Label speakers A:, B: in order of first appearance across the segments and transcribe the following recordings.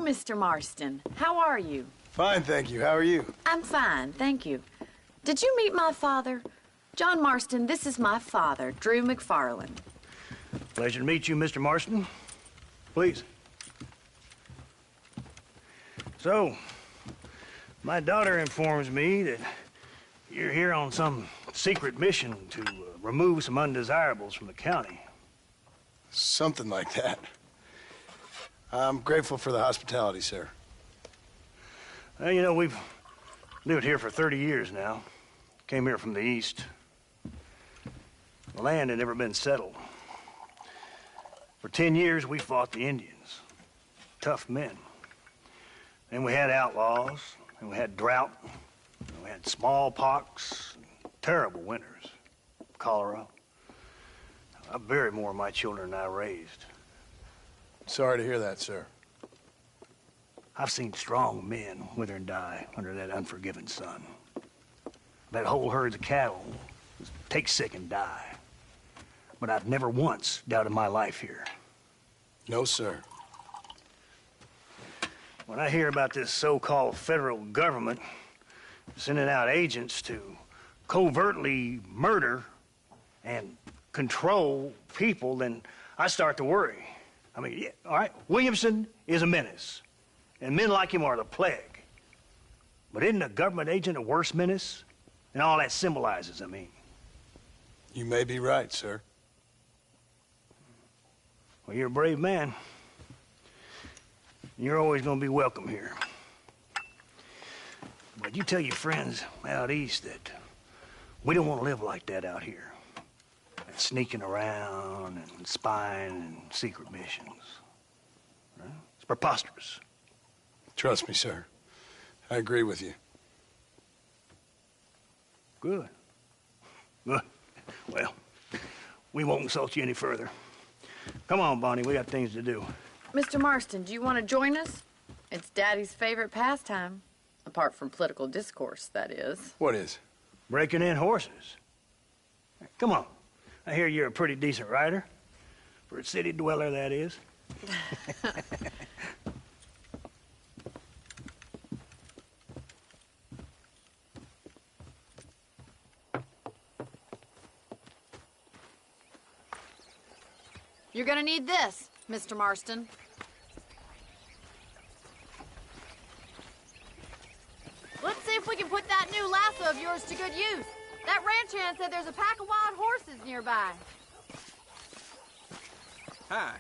A: Mr. Marston. How are you?
B: Fine, thank you. How are you?
A: I'm fine, thank you. Did you meet my father? John Marston, this is my father, Drew McFarland.
C: Pleasure to meet you, Mr. Marston. Please. So, my daughter informs me that you're here on some secret mission to remove some undesirables from the county.
B: Something like that. I'm grateful for the hospitality, sir.
C: Well, you know, we've lived here for 30 years now. Came here from the east. The land had never been settled. For 10 years, we fought the Indians. Tough men. Then we had outlaws, and we had drought, and we had smallpox, and terrible winters, cholera. I buried more of my children than I raised.
B: Sorry to hear that, sir.
C: I've seen strong men wither and die under that unforgiving sun. That whole herds of cattle take sick and die. But I've never once doubted my life here.
B: No, sir.
C: When I hear about this so-called federal government sending out agents to covertly murder and control people, then I start to worry. I mean, yeah, all right, Williamson is a menace, and men like him are the plague. But isn't a government agent a worse menace? And all that symbolizes, I mean.
B: You may be right, sir.
C: Well, you're a brave man. You're always going to be welcome here. But you tell your friends out east that we don't want to live like that out here. That sneaking around and spying and secret missions. Right? It's preposterous.
B: Trust me, sir. I agree with you.
C: Good. Good. Well, we won't insult you any further. Come on, Bonnie, we got things to do.
A: Mr. Marston, do you want to join us? It's Daddy's favorite pastime. Apart from political discourse, that is.
B: What is?
C: Breaking in horses. Come on. I hear you're a pretty decent rider. For a city dweller, that is.
A: You're gonna need this, Mr. Marston. Let's see if we can put that new lasso of yours to good use. That ranch hand said there's a pack of wild horses nearby.
D: Hi.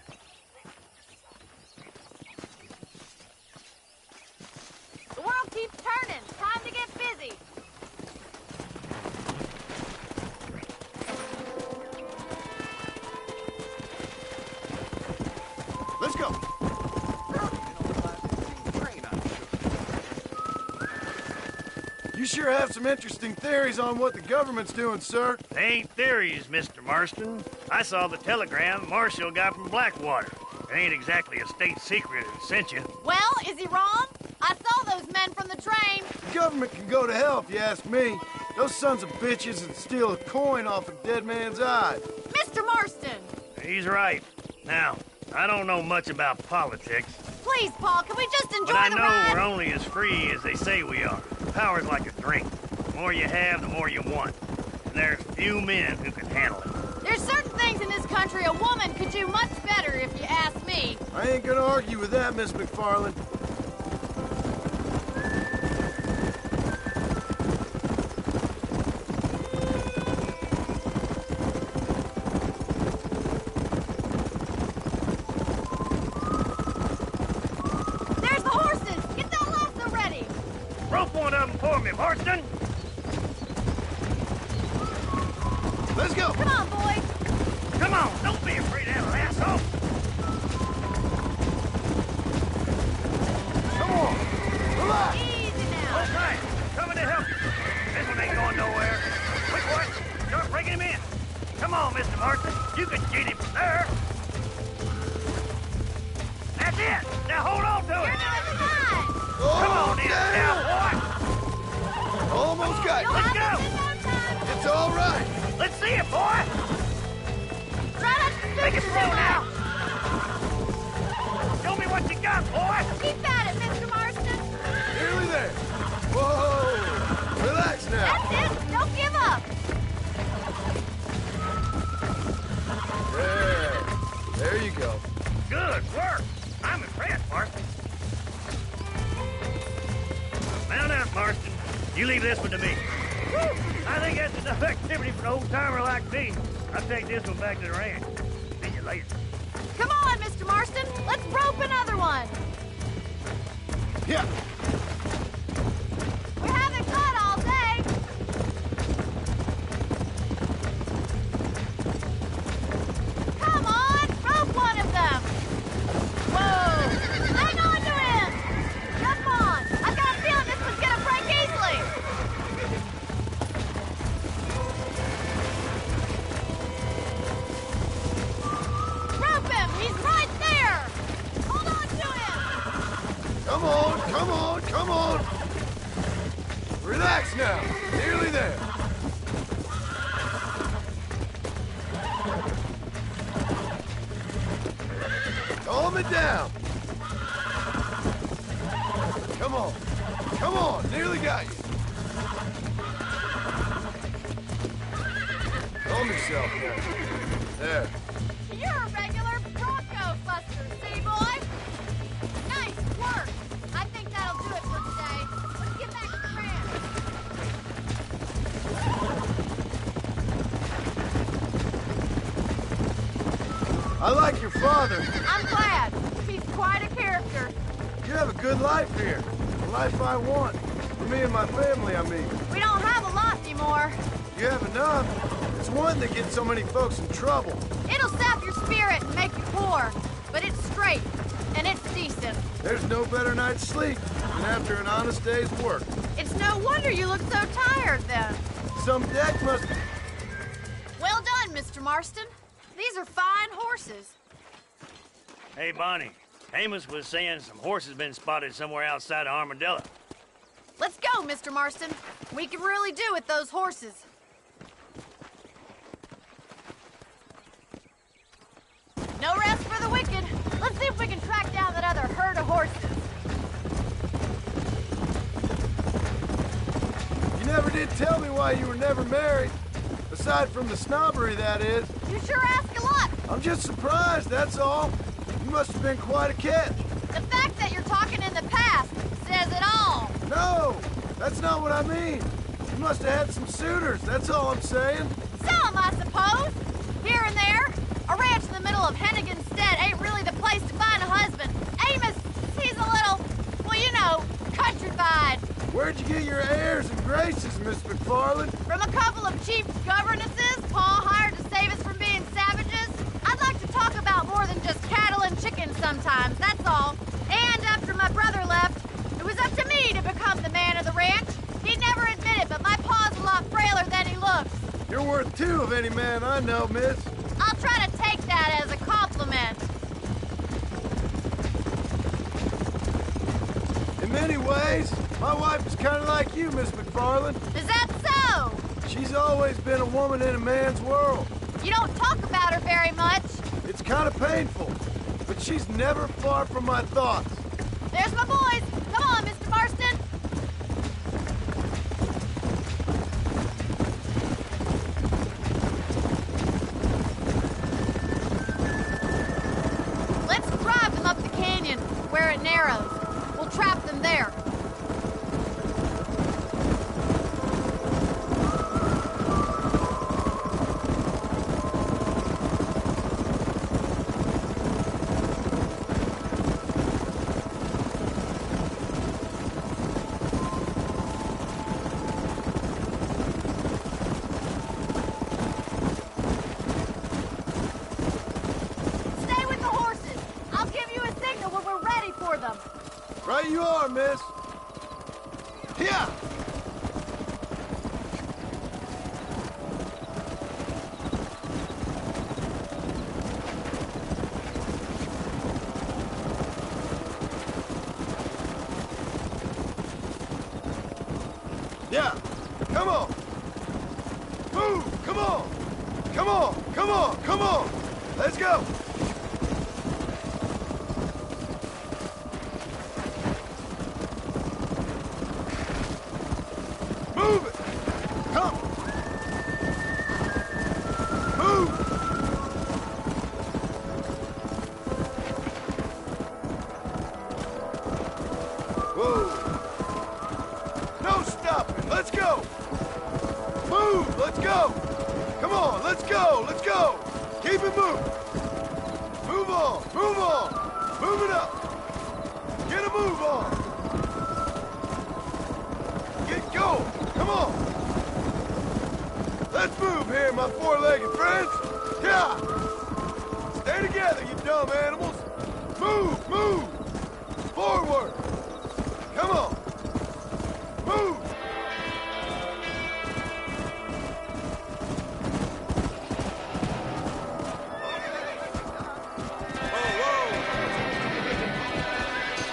A: The world keeps turning. Time to get busy.
D: Let's go.
B: You sure have some interesting theories on what the government's doing, sir.
C: They ain't theories, Mr. Marston. I saw the telegram Marshall got from Blackwater. It ain't exactly a state secret that sent you.
A: Well, is he wrong? I saw those men from the train.
B: The government can go to hell if you ask me. Those sons of bitches would steal a coin off a dead man's eye.
A: Mr. Marston!
C: He's right. Now, I don't know much about politics,
A: Please, Paul, can we just enjoy
C: but I
A: the
C: know
A: ride?
C: we're only as free as they say we are. Power's like a drink. The more you have, the more you want. And there's few men who can handle it.
A: There's certain things in this country a woman could do much better, if you ask me.
B: I ain't gonna argue with that, Miss McFarland.
A: There's the horses! Get that lasso ready!
C: Rope one of them for me, Marston!
B: Let's go!
A: Come on, boys!
C: Come on, don't be afraid of that lasso!
B: Come on! Relax!
A: Easy now!
C: All right, coming to help you. This one ain't going nowhere. Quick, boy, start breaking him in. Come on, Mr. Marston, you can get him from there. That's it! Now hold on to
A: You're
C: it!
A: doing fine!
C: Come on in,
B: damn.
C: cowboy!
B: Almost got
A: You'll
B: you.
C: Let's
A: have
C: go.
A: this in no time!
B: It's all right.
C: Let's see it, boy!
A: Try not to
C: Make it
A: shoot
C: slow
A: yourself
C: now! Show me what you got, boy!
A: Keep at
C: Marston. You leave this one to me. Woo! I think that's enough activity for an old-timer like me. I'll take this one back to the ranch. See you later.
A: Come on, Mr. Marston. Let's rope another one.
B: Yeah.
A: We haven't caught all day. Come on, rope one of them. Whoa! Hang on to him. Come on. I've got a feeling this one's gonna break easily. Rope him. He's right there. Hold on to him.
B: Come on, come on, come on. Relax now. Nearly there. Calm it down. Come on. Come on. Nearly got you. Calm yourself now. There.
A: You're a regular Bronco buster, see, boy? Nice work. I think that'll do it for today. Let's get back to the ranch.
B: I like your father.
A: I'm glad. He's quite a character.
B: You have a good life here. The life I want. For me and my family, I mean.
A: We don't have a lot anymore.
B: You have enough. It's one that gets so many folks in trouble.
A: It'll sap your spirit and make you poor. But it's straight, and it's decent.
B: There's no better night's sleep than after an honest day's work.
A: It's no wonder you look so tired, then.
B: Some deck must...
A: Well done, Mr. Marston. These are fine horses.
C: Hey, Bonnie. Amos was saying some horses been spotted somewhere outside of Armadillo.
A: Let's go, Mr. Marston. We can really do with those horses. No rest for the wicked. Let's see if we can track down that other herd of horses.
B: You never did tell me why you were never married. Aside from the snobbery, that is.
A: You sure ask a lot.
B: I'm just surprised, that's all. You must have been quite a catch.
A: The fact that you're talking in the past says it all.
B: No, that's not what I mean. You must have had some suitors, that's all I'm saying.
A: Some, I suppose. Here and there. A ranch in the middle of Hennigan's Stead ain't really the place to find a husband. Amos, he's a little, well, you know, countrified.
B: Where'd you get your airs and graces, Miss McFarland?
A: From a couple of cheap governesses Pa hired to save us from being savages. I'd like to talk about more than just cattle and chickens sometimes, that's all. And after my brother left, it was up to me to become the man of the ranch. He'd never admit it, but my pa's a lot frailer than he looks.
B: You're worth two of any man I know, miss.
A: I'll try to take that as a compliment.
B: In many ways, my wife is kind of like you, Miss McFarland.
A: Is that so?
B: She's always been a woman in a man's world.
A: You don't talk about her very much.
B: It's kind of painful, but she's never far from my thoughts.
A: There's my boys. Come on, Mr. Marston. Let's drive them up the canyon where it narrows. We'll trap them there. Stay with the horses. I'll give you a signal when we're ready for them.
B: Right you are, miss. Here! Yeah, come on. Move, come on. Come on, come on, come on. Let's go. Move it. Come. Move. Whoa. No go! Come on, let's go, let's go! Keep it moving! Move on, move on! Move it up! Get a move on! Get going! Come on! Let's move here, my four-legged friends! Yeah! Stay together, you dumb animals! Move, move! Forward! Come on! Move!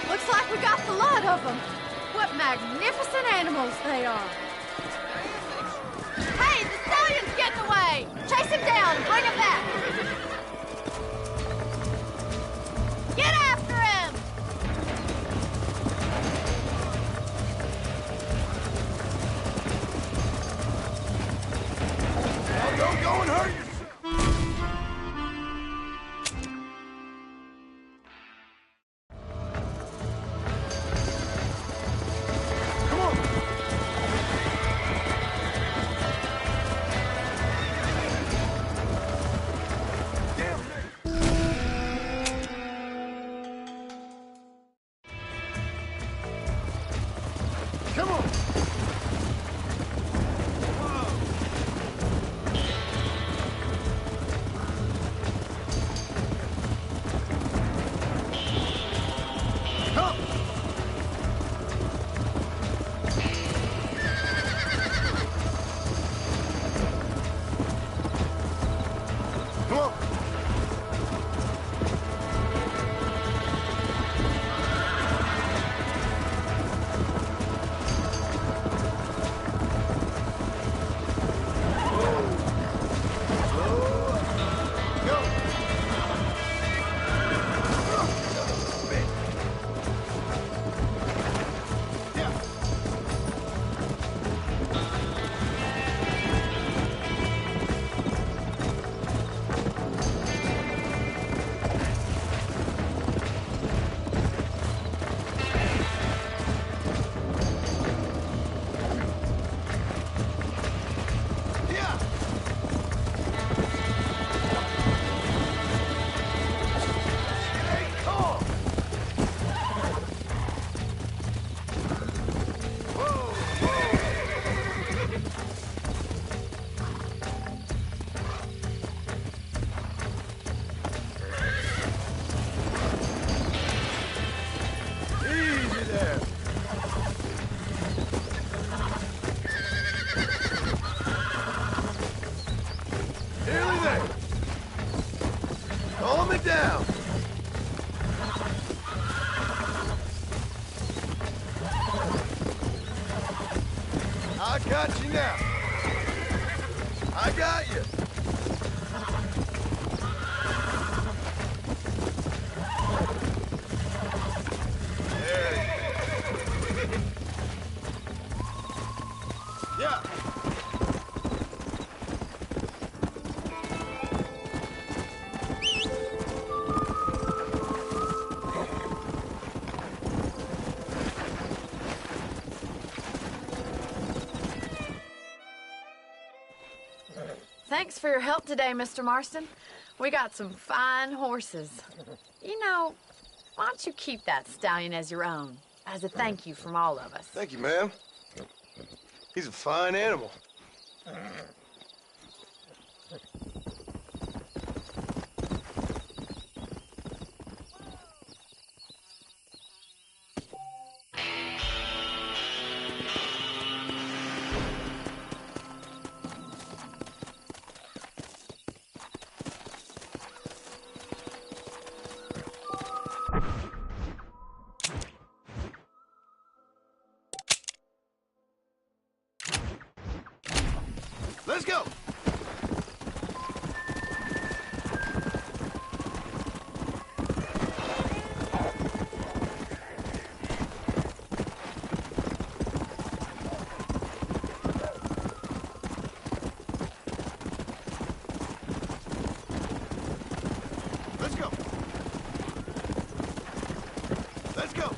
A: Looks like we got the lot of them. What magnificent animals they are. Hey, the stallion's getting away! Chase him down and bring him back! Get after him!
B: Now don't go and hurt yourself! Come on! Damn it! Come on! Come! Come on! Go! Yeah. Yeah. Hey, come on. Whoa, whoa. Easy there. Nearly there. Calm it down. I got you now. I got you. There you go. Yeah.
A: Thanks for your help today, Mr. Marston. We got some fine horses. You know, why don't you keep that stallion as your own, as a thank you from all of us?
B: Thank you, ma'am. He's a fine animal. Let's go. Let's go. Let's go.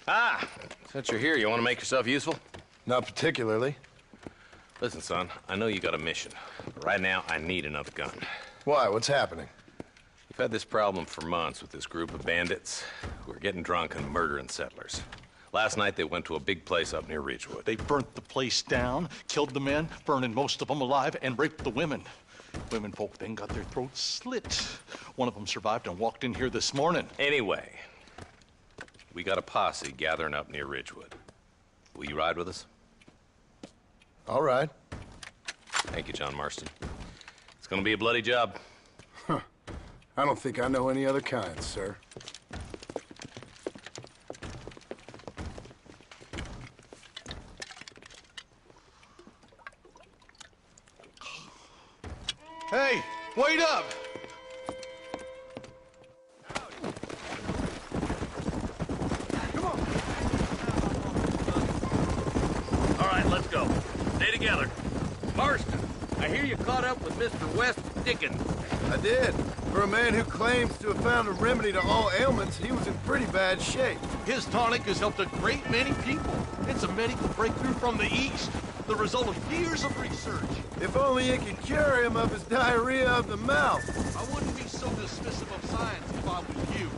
D: Ah, since you're here, you want to make yourself useful?
B: Not particularly.
D: Listen, son, I know you got a mission, but right now I need another gun.
B: Why? What's happening?
D: We've had this problem for months with this group of bandits who are getting drunk and murdering settlers. Last night they went to a big place up near Ridgewood.
E: They burnt the place down, killed the men, burning most of them alive, and raped the women. Women folk then got their throats slit. One of them survived and walked in here this morning.
D: Anyway, we got a posse gathering up near Ridgewood. Will you ride with us?
B: All right.
D: Thank you, John Marston. It's gonna be a bloody job.
B: I don't think I know any other kind, sir.
E: Hey, wait up!
F: All right, let's go. Stay together. Marston, I hear you caught up with Mr. West Dickens.
B: I did. For a man who claims to have found a remedy to all ailments, he was in pretty bad shape.
E: His tonic has helped a great many people. It's a medical breakthrough from the East, the result of years of research.
B: If only it could cure him of his diarrhea of the mouth.
E: I wouldn't be so dismissive of science if I was you.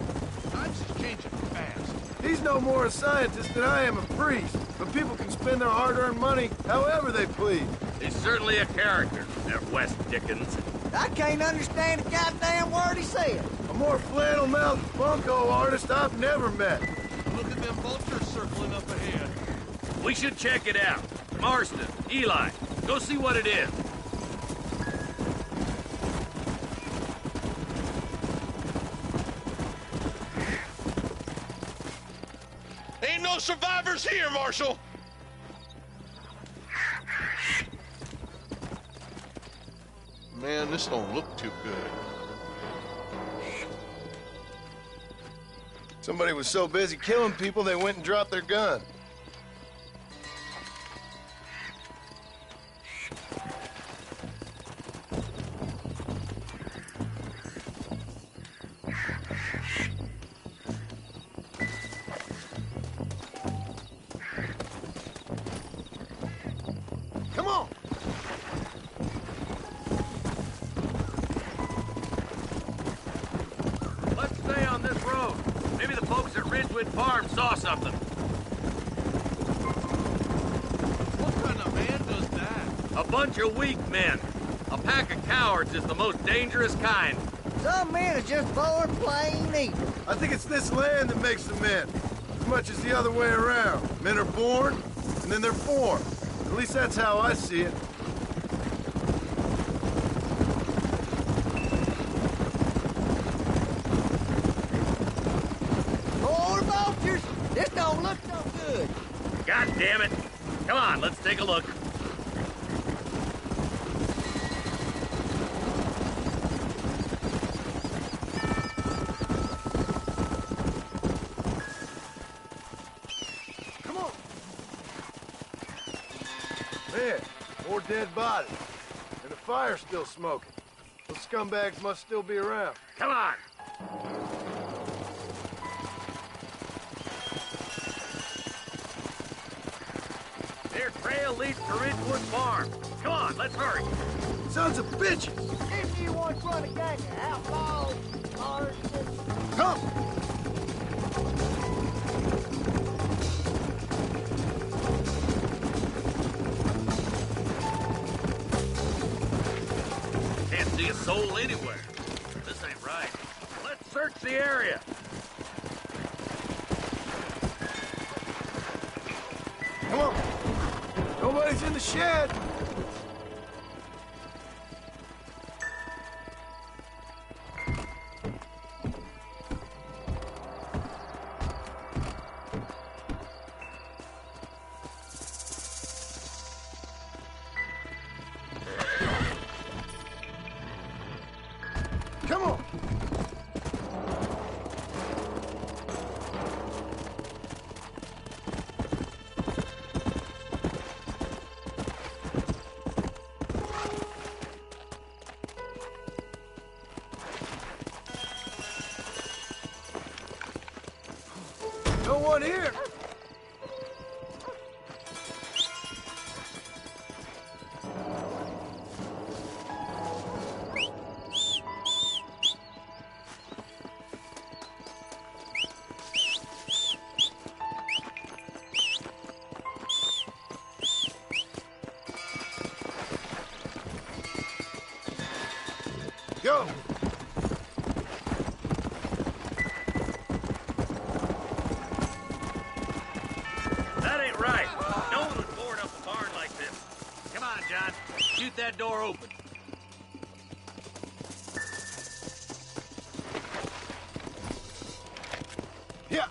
E: Times is changing fast.
B: He's no more a scientist than I am a priest, but people can spend their hard-earned money however they please.
F: He's certainly a character, that West Dickens.
G: I can't understand a goddamn word he said.
B: A more flannel-mouthed bunko artist I've never met.
E: Look at them vultures circling up ahead.
F: We should check it out. Marston, Eli, go see what it is.
E: Ain't no survivors here, Marshal! Man, this don't look too good.
B: Somebody was so busy killing people they went and dropped their gun. Come on!
F: Let's stay on this road. Maybe the folks at Ridgewood Farm saw something.
E: What kind of man does that?
F: A bunch of weak men. A pack of cowards is the most dangerous kind.
G: Some men are just born plain evil.
B: I think it's this land that makes the men, as much as the other way around. Men are born, and then they're formed. At least that's how I see it.
G: More vultures. This don't look so good.
F: God damn it. Come on, let's take a look.
B: Come on! Man, more dead bodies. And the fire's still smoking. Those scumbags must still be around.
F: Come on. Their trail leads to Ridgewood Farm. Come on, let's hurry.
B: Sons of bitches!
G: If you want to run a gang of outlaws, arsonists,
B: Come!
F: Can't see a soul anywhere. This ain't right. Let's search the area.
B: Come on! Nobody's in the shed! Come on! No one here. Go!
F: That ain't right. No one would board up a barn like this. Come on, John. Shoot that door open.
B: Yeah.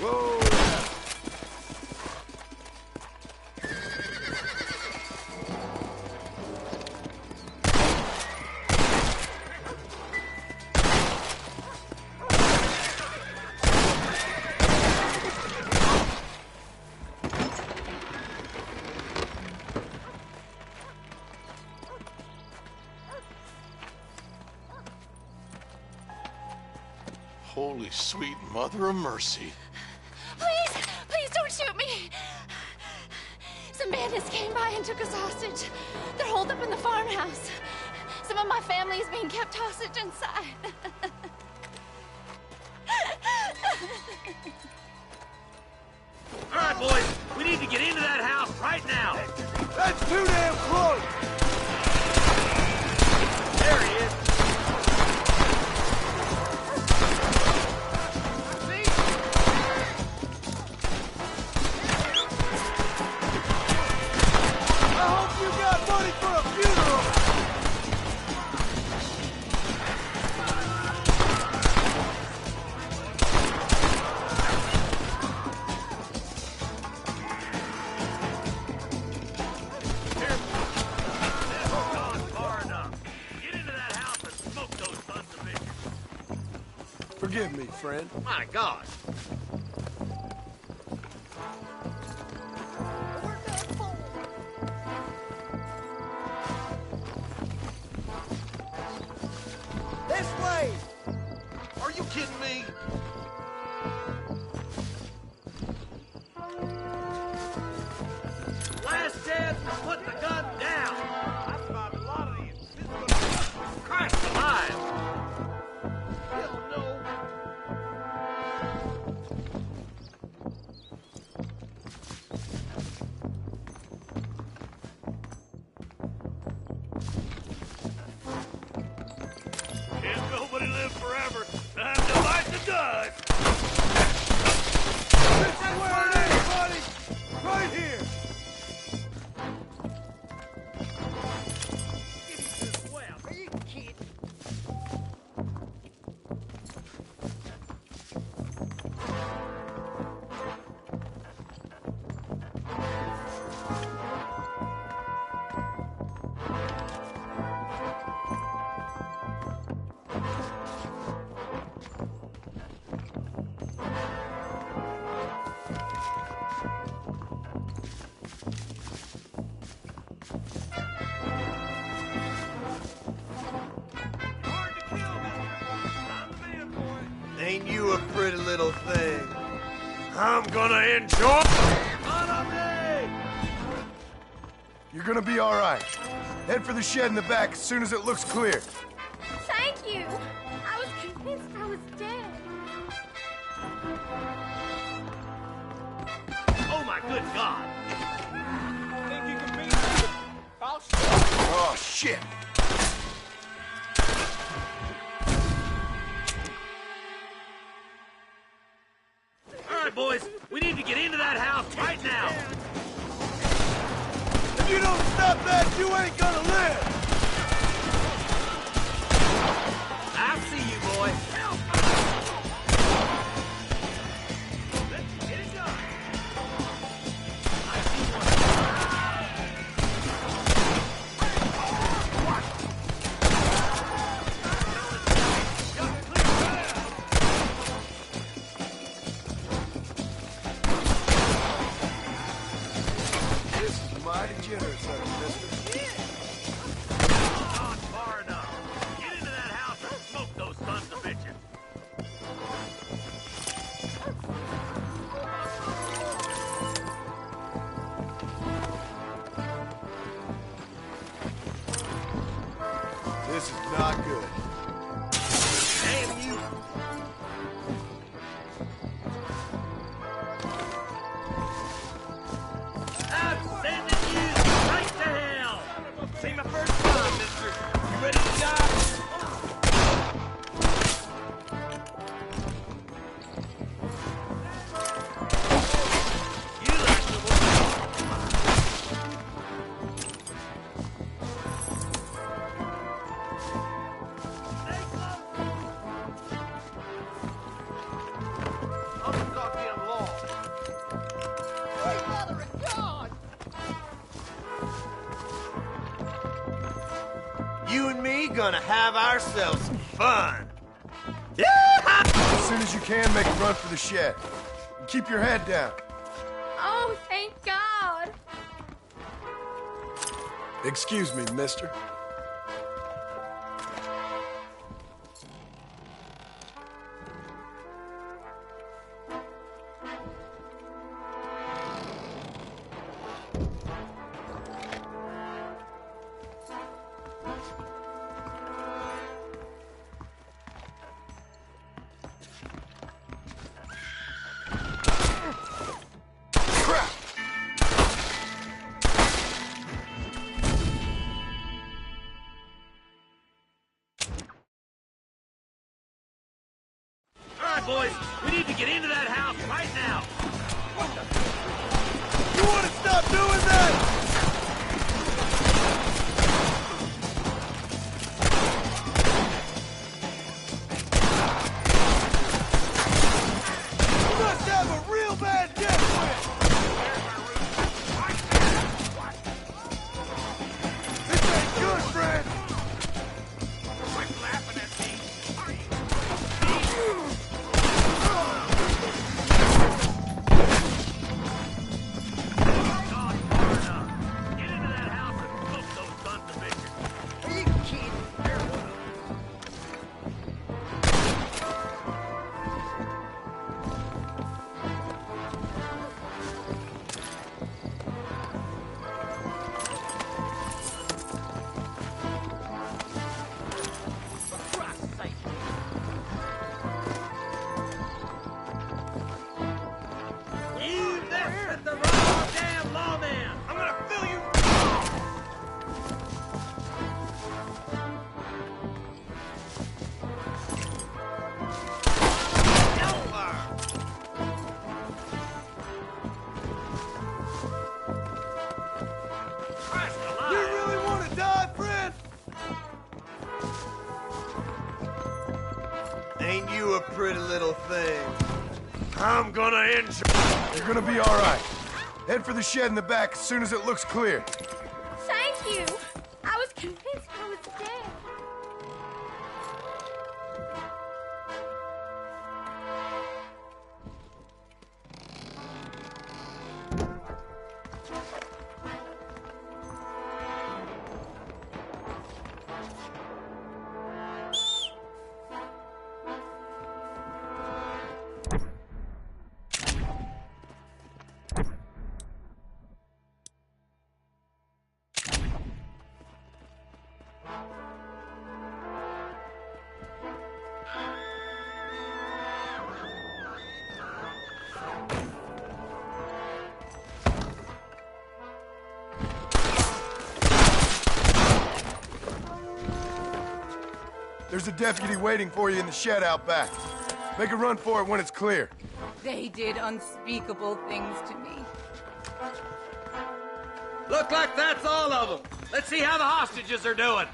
B: Whoa!
E: Holy sweet mother of mercy.
H: Please, please don't shoot me. Some bandits came by and took us hostage. They're holed up in the farmhouse. Some of my family is being kept hostage inside.
F: All right, boys. We need to get into that house right now.
B: That's too damn close!
F: There he is.
B: I hope you got money for a funeral!
F: Never gone far enough. Get into that house and smoke those sons of bitches.
B: Forgive me, friend.
F: My God.
G: This way!
E: Are you kidding me?
F: Last chance to put the gun down. I found a lot of these. Christ alive. Hell no. Can't nobody live forever. Time to bite the dust.
B: This is where it is, buddy! Right here!
G: Are you kidding?
B: Ain't you a pretty little thing?
F: I'm gonna enjoy. Follow me.
B: You're gonna be all right. Head for the shed in the back as soon as it looks clear.
H: Thank you. I was convinced I was dead.
F: Oh my good God.
G: Think you can beat me? I'll show you.
B: Oh, shit!
F: All right, boys. We need to get into that house right now.
B: If you don't stop that, you ain't gonna live!
F: I see you, boy. Let's get it done. I see
B: This is mighty generous of you, mister. This is not good.
F: Damn you! I'm sending you right to hell! See my first time, mister. You ready to die? You like the I'm the goddamn law.
G: Great mother of God!
B: You and me gonna have ourselves some fun. As soon as you can, make a run for the shed. And keep your head down.
H: Oh, thank God.
B: Excuse me, mister. Crap!
F: All right, boys. We need to get into that house right now.
B: You wanna stop doing that? You must have a real bad death wish. This ain't good, friend.
F: Quit laughing at me. God, far enough. Get into that house and cook those sons of bitches.
G: Are you kidding? For Christ's sake.
F: You messed with the wrong damn lawman. I'm gonna fill you. Christ alive.
B: You really wanna die, friend? Ain't you a pretty little thing? I'm gonna injure. You're gonna be all right. Head for the shed in the back as soon as it looks clear.
H: Thank you. I was convinced I was dead.
B: There's a deputy waiting for you in the shed out back. Make a run for it when it's clear.
I: They did unspeakable things to me.
F: Look like that's all of them. Let's see how the hostages are doing.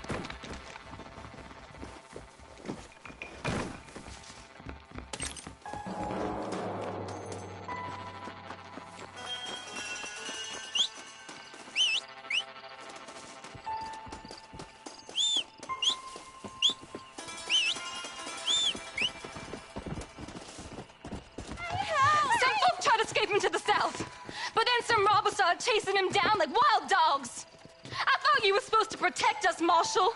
H: Some folk tried to escape him to the south, but then some robbers started chasing him down like wild dogs. I thought you were supposed to protect us, Marshal.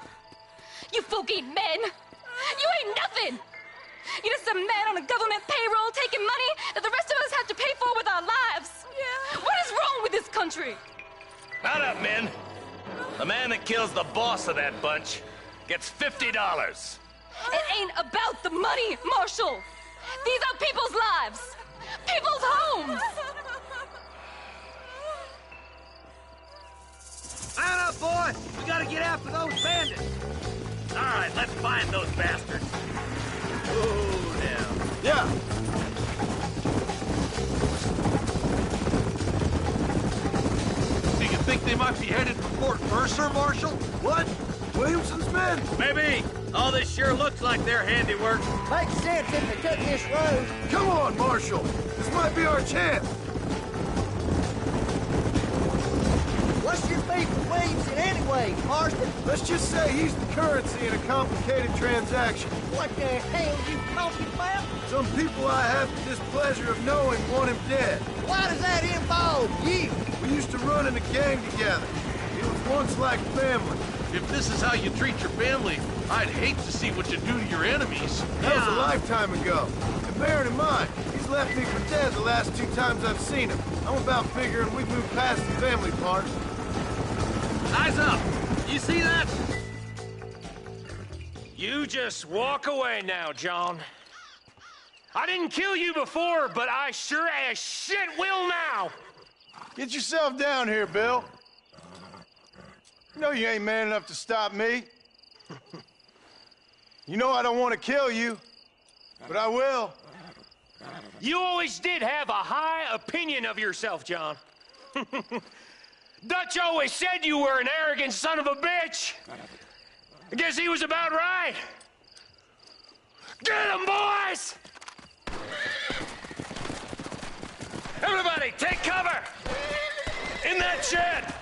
H: You folk ain't men. You ain't nothing. You're just a man on a government payroll taking money that the rest of us have to pay for with our lives. Yeah. What is wrong with this country?
D: Not up, men. The man that kills the boss of that bunch gets $50.
H: It ain't about the money, Marshal. These are people's lives, people's homes.
F: Man up, boy! We gotta get after those bandits! All right, let's find those bastards. Oh, now.
B: Yeah.
E: Do you think they might be headed for Fort Mercer, Marshal?
B: What? Williamson's men?
F: Maybe. All this sure looks like their handiwork.
G: Makes sense if they took this road.
B: Come on, Marshal. This might be our chance.
G: What's your beef with Williamson anyway, Marston?
B: Let's just say he's the currency in a complicated transaction.
G: What the hell you talking about?
B: Some people I have the displeasure of knowing want him dead.
G: Why does that involve you?
B: We used to run in a gang together. It was once like family.
E: If this is how you treat your family, I'd hate to see what you do to your enemies.
B: That was a lifetime ago. And bearing in mind, he's left me for dead the last 2 times I've seen him. I'm about figuring we've moved past the family part.
F: Eyes up! You see that? You just walk away now, John. I didn't kill you before, but I sure as shit will now!
B: Get yourself down here, Bill. You know you ain't man enough to stop me. You know I don't want to kill you, but I will.
F: You always did have a high opinion of yourself, John. Dutch always said you were an arrogant son of a bitch. I guess he was about right. Get him, boys! Everybody, take cover! In that shed!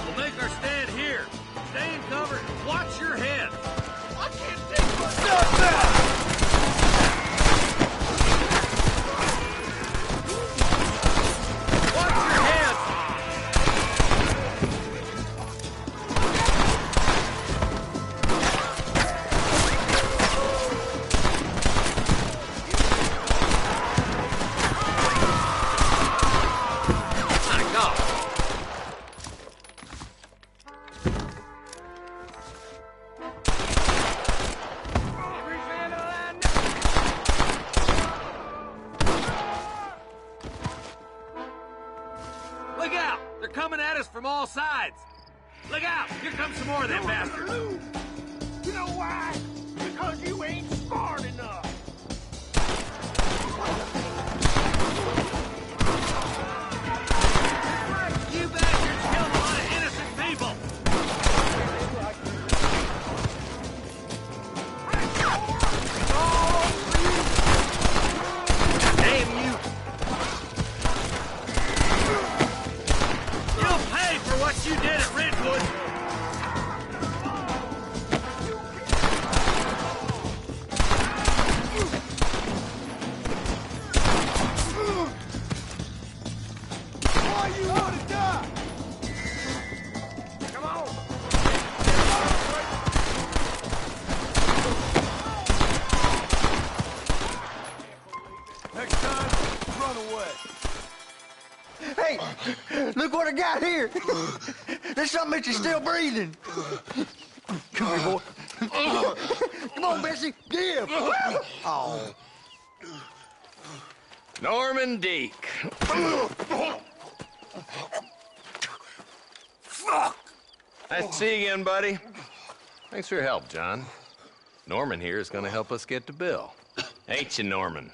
F: We'll make our stand here. Stay in cover and watch your head. I can't take much. Stop that! Watch your head! My God! Look out! They're coming at us from all sides! Look out! Here comes some more of them bastards!
G: You know why? Because you ain't smart enough.
F: You bastards killed a lot of innocent people! Damn you! You'll pay for what you did at Redwood!
B: Why you want to die?
F: Come on!
B: Next time, run away.
G: Hey, look what I got here. There's something that you're still breathing. Come here, boy. Come on, Bessie, give. Oh.
D: Norman Deek. Nice to see you again, buddy. Thanks for your help, John. Norman here is going to help us get to Bill. Ain't you, Norman?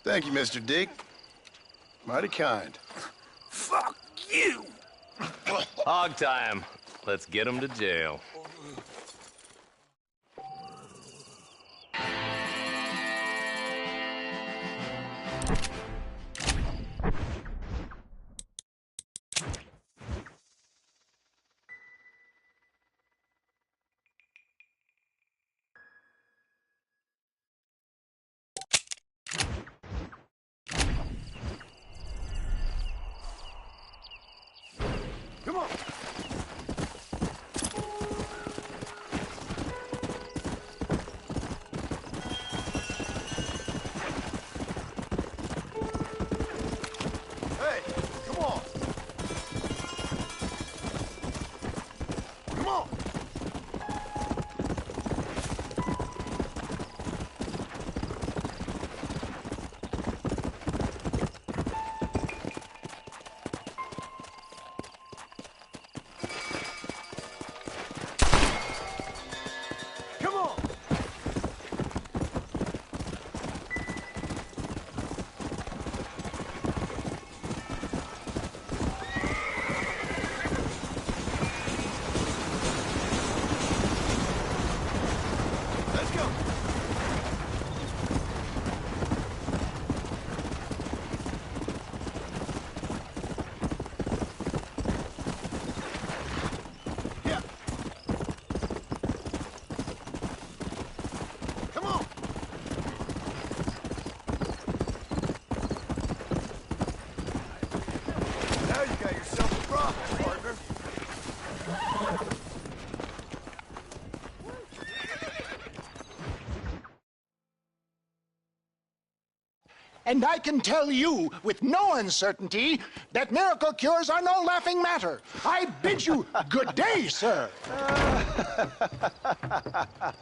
B: Thank you, Mr. Dick. Mighty kind.
F: Fuck you!
D: Hog time. Let's get him to jail.
B: Come on.
J: And I can tell you with no uncertainty that miracle cures are no laughing matter. I bid you good day, sir.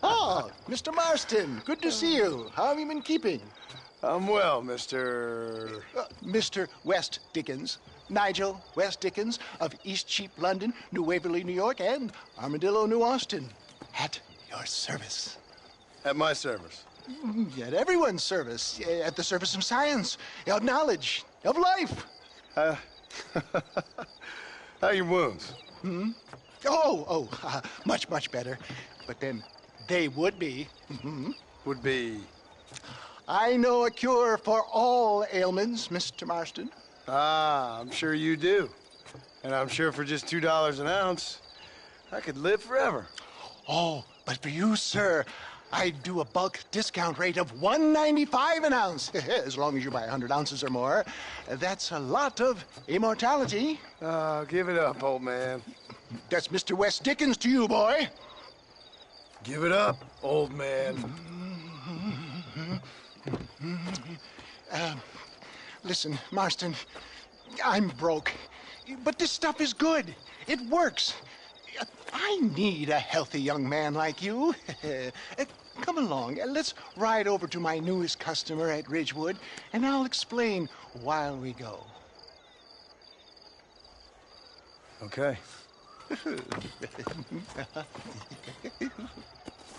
J: Oh, Mr. Marston, good to see you. How have you been keeping?
B: I'm well, Mr.
J: Mr. West Dickens. Nigel West Dickens of East Cheap, London, New Waverly, New York, and Armadillo, New Austin. At your service.
B: At my service.
J: At everyone's service. At the service of science, of knowledge, of life.
B: How are your wounds?
J: Much, much better. But then they would be.
B: Would be...
J: I know a cure for all ailments, Mr. Marston.
B: Ah, I'm sure you do. And I'm sure for just $2 an ounce, I could live forever.
J: Oh, but for you, sir, I'd do a bulk discount rate of $1.95 an ounce, as long as you buy 100 ounces or more. That's a lot of immortality.
B: Give it up, old man.
J: That's Mr. West Dickens to you, boy.
B: Give it up, old man.
J: Listen, Marston, I'm broke, but this stuff is good. It works. I need a healthy young man like you. Come along, let's ride over to my newest customer at Ridgewood, and I'll explain while we go.
B: Okay.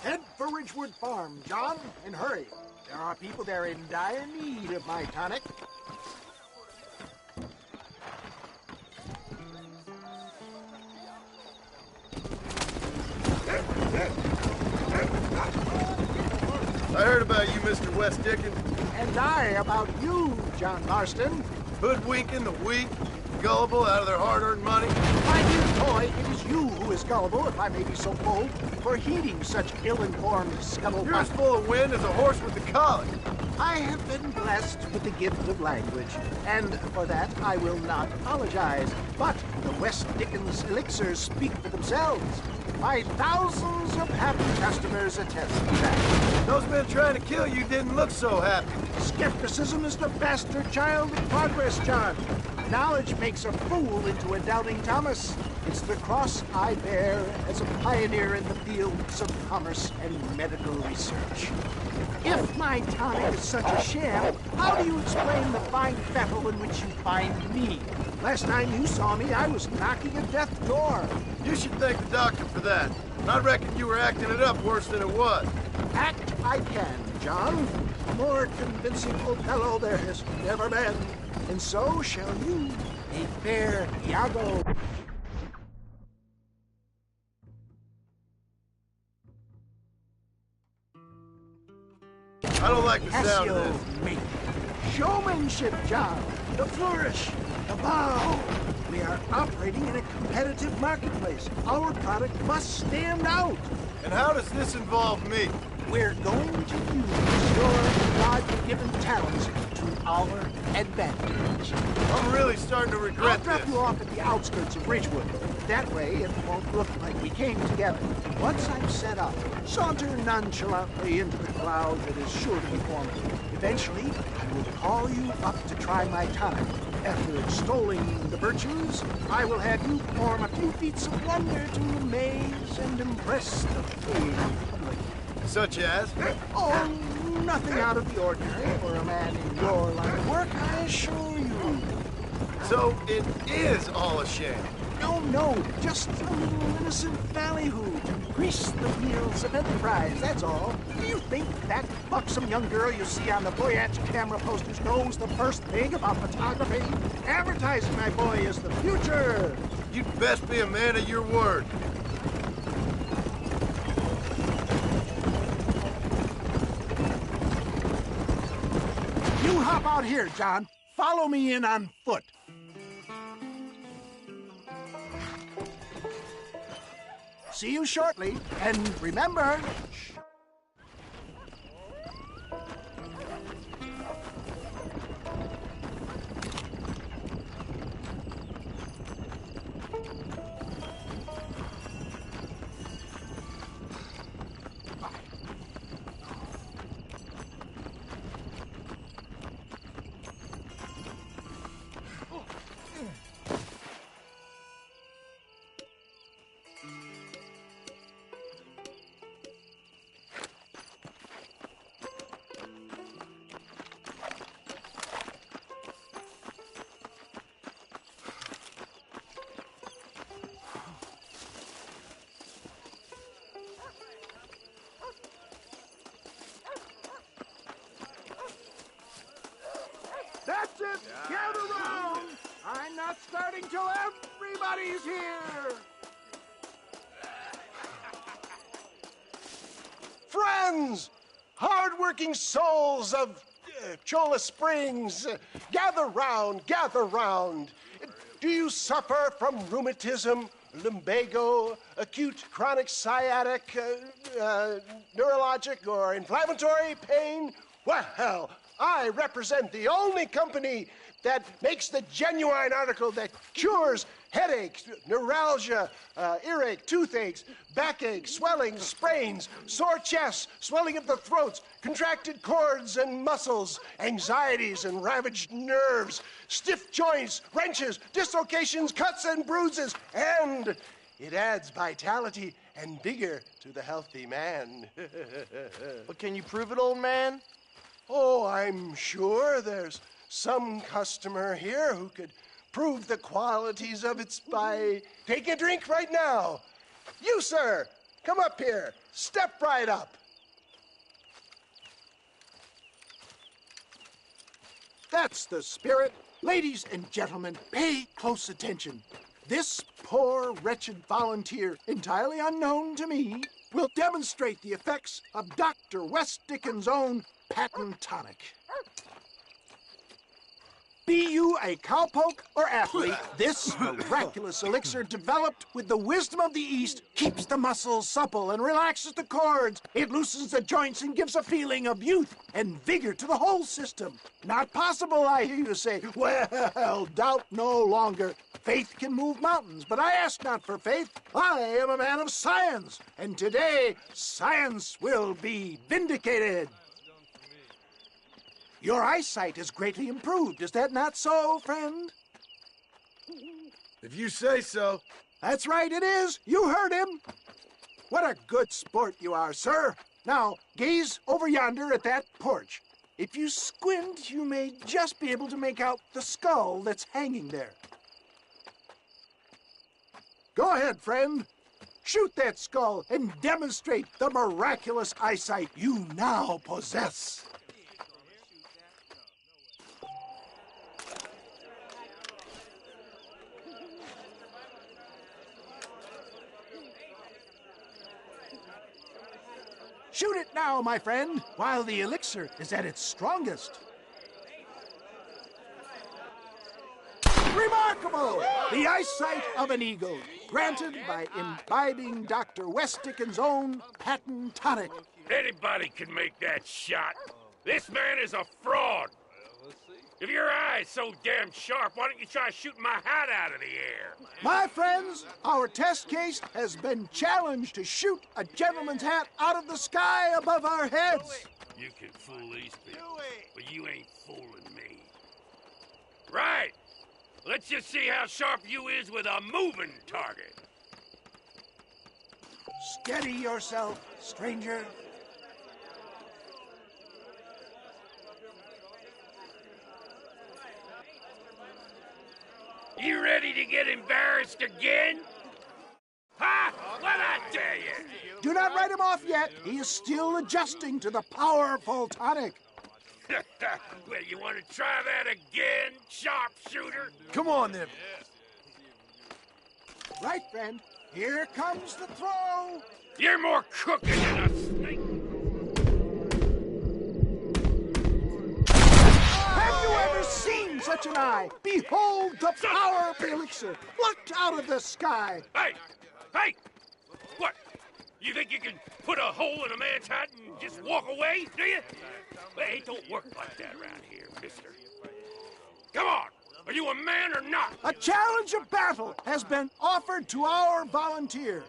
J: Head for Ridgewood Farm, John, and hurry. There are people there in dire need of my tonic.
B: I heard about you, Mr. West Dickens.
J: And I about you, John Marston.
B: Hoodwinking the weak, gullible out of their hard-earned money.
J: My dear boy, it is you who is gullible, if I may be so bold, for heeding such ill-informed scuttlebutt.
B: You're as full of wind as a horse with the colic.
J: I have been blessed with the gift of language, and for that I will not apologize. But the West Dickens elixirs speak for themselves. My thousands of happy customers attest to that.
B: Those men trying to kill you didn't look so happy.
J: Skepticism is the bastard child of progress, John. Knowledge makes a fool into a doubting Thomas. It's the cross I bear as a pioneer in the fields of commerce and medical research. If my tonic is such a sham, how do you explain the fine fettle in which you find me? Last time you saw me, I was knocking at death's door.
B: You should thank the doctor for that. I reckon you were acting it up worse than it was.
J: Act I can, John. A more convincing Othello there has never been. And so shall you, a fair Iago.
B: I don't like the sound of
J: Passio
B: this.
J: mate. Showmanship, John. The flourish. The bow. We are operating in a competitive marketplace. Our product must stand out.
B: And how does this involve me?
J: We're going to use your God-given talents to our advantage.
B: I'm really starting to
J: I'll
B: regret
J: drop
B: this.
J: you off at the outskirts of Ridgewood. That way, it won't look like we came together. Once I'm set up, saunter nonchalantly into the cloud that is sure to be forming. Eventually, I will call you up to try my tonic. After extolling the virtues, I will have you perform a few feats of wonder to amaze and impress the fleeing public.
B: Such as?
J: Oh, nothing out of the ordinary for a man in your line of work, I assure you.
B: So it is all a sham.
J: No, just a little innocent ballyhoo to grease the wheels of enterprise, that's all. Do you think that buxom young girl you see on the Voyage camera posters knows the first thing about photography? Advertising, my boy, is the future.
B: You'd best be a man of your word.
J: You hop out here, John. Follow me in on foot. See you shortly, and remember... spirits, gather round. I'm not starting till everybody's here.
K: Friends, hard-working souls of Cholla Springs, gather round, gather round. Do you suffer from rheumatism, lumbago, acute chronic sciatic, neurologic, or inflammatory pain? Well, I represent the only company that makes the genuine article that cures headaches, neuralgia, earache, toothaches, backache, swelling, sprains, sore chests, swelling of the throats, contracted cords and muscles, anxieties and ravaged nerves, stiff joints, wrenches, dislocations, cuts and bruises, and it adds vitality and vigor to the healthy man.
G: But can you prove it, old man?
K: Oh, I'm sure there's some customer here who could prove the qualities of it by taking a drink right now. You, sir, come up here. Step right up.
J: That's the spirit. Ladies and gentlemen, pay close attention. This poor, wretched volunteer, entirely unknown to me, will demonstrate the effects of Dr. West Dickens' own patent tonic. Be you a cowpoke or athlete, this miraculous elixir developed with the wisdom of the East keeps the muscles supple and relaxes the cords. It loosens the joints and gives a feeling of youth and vigor to the whole system. Not possible, I hear you say. Well, doubt no longer. Faith can move mountains, but I ask not for faith. I am a man of science, and today science will be vindicated. Your eyesight has greatly improved. Is that not so, friend?
B: If you say so.
J: That's right, it is. You heard him. What a good sport you are, sir. Now, gaze over yonder at that porch. If you squint, you may just be able to make out the skull that's hanging there. Go ahead, friend. Shoot that skull and demonstrate the miraculous eyesight you now possess. Shoot it now, my friend, while the elixir is at its strongest. Remarkable! The eyesight of an eagle, granted by imbibing Dr. West Dickens' own patent tonic.
F: Anybody can make that shot. This man is a fraud. If your eye's so damn sharp, why don't you try shooting my hat out of the air?
J: My friends, our test case has been challenged to shoot a gentleman's hat out of the sky above our heads.
F: You can fool these people, but you ain't fooling me. Right. Let's just see how sharp you is with a moving target.
J: Steady yourself, stranger.
F: You ready to get embarrassed again? Ha! What'd I tell you?
J: Do not write him off yet. He is still adjusting to the powerful tonic.
F: Well, you want to try that again, sharpshooter?
B: Come on, then.
J: Right, friend. Here comes the throw.
F: You're more crooked than a snake.
J: Have you ever seen such an eye? Behold the power of the elixir, plucked out of the sky.
F: Hey! Hey! What? You think you can put a hole in a man's hat and just walk away, do you? Well, it don't work like that around here, mister. Come on! Are you a man or not?
J: A challenge of battle has been offered to our volunteer.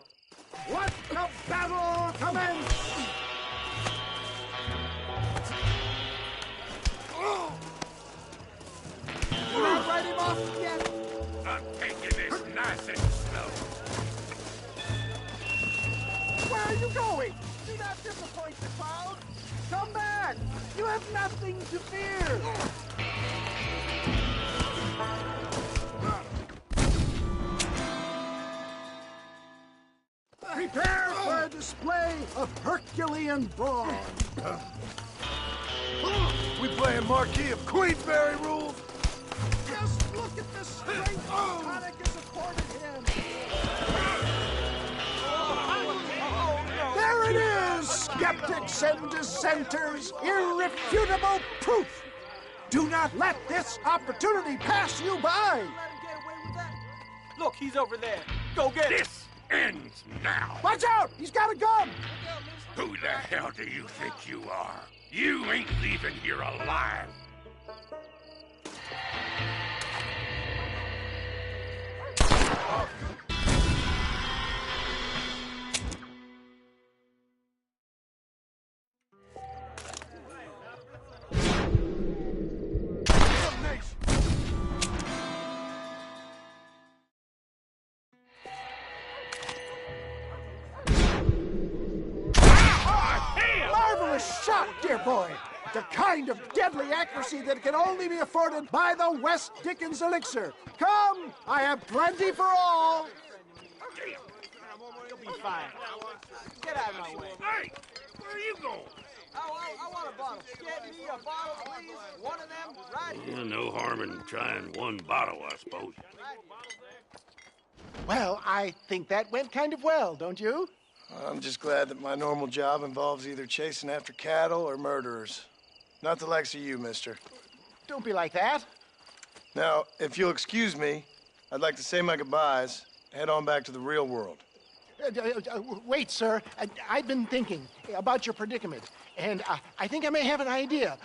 J: Let the battle commence! Do not write him off yet.
F: I'm taking this nice and slow.
J: Where are you going? Do not disappoint the crowd. Come back. You have nothing to fear. Prepare for a display of Herculean brawn.
B: We playing Marquis of Queensberry rules?
J: the strength of panic is accorded him. There it is, skeptics and dissenters, irrefutable proof. Do not let this opportunity pass you by.
L: Look, he's over there. Go get him.
F: This ends now.
J: Watch out! He's got a gun!
F: Who the hell do you think you are? You ain't leaving here alive.
J: Marvelous shot, dear boy. The kind of deadly accuracy that can only be afforded by the West Dickens elixir. Come, I have plenty for all.
L: You'll be fine. Get out of my way.
F: Hey, where are you going?
L: I want a bottle. Get me a bottle, please. One of them, right here.
F: No harm in trying one bottle, I suppose.
K: Well, I think that went kind of well, don't you?
B: I'm just glad that my normal job involves either chasing after cattle or murderers. Not the likes of you, mister.
K: Don't be like that.
B: Now, if you'll excuse me, I'd like to say my goodbyes, head on back to the real world.
K: Wait, sir. I've been thinking about your predicament, and I think I may have an idea.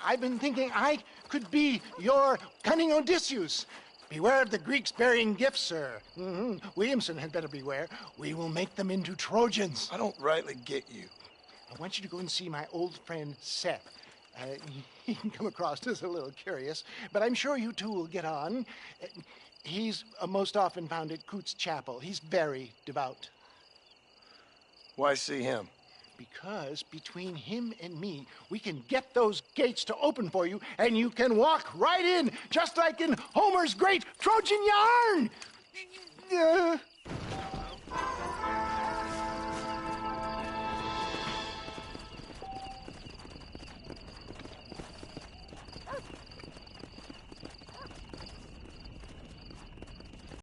K: I've been thinking I could be your cunning Odysseus. Beware of the Greeks bearing gifts, sir. Williamson had better beware. We will make them into Trojans.
B: I don't rightly get you.
K: I want you to go and see my old friend Seth. He can come across as a little curious, but I'm sure you two will get on. He's most often found at Coots Chapel. He's very devout.
B: Why see him?
K: Because between him and me, we can get those gates to open for you, and you can walk right in, just like in Homer's great Trojan yarn.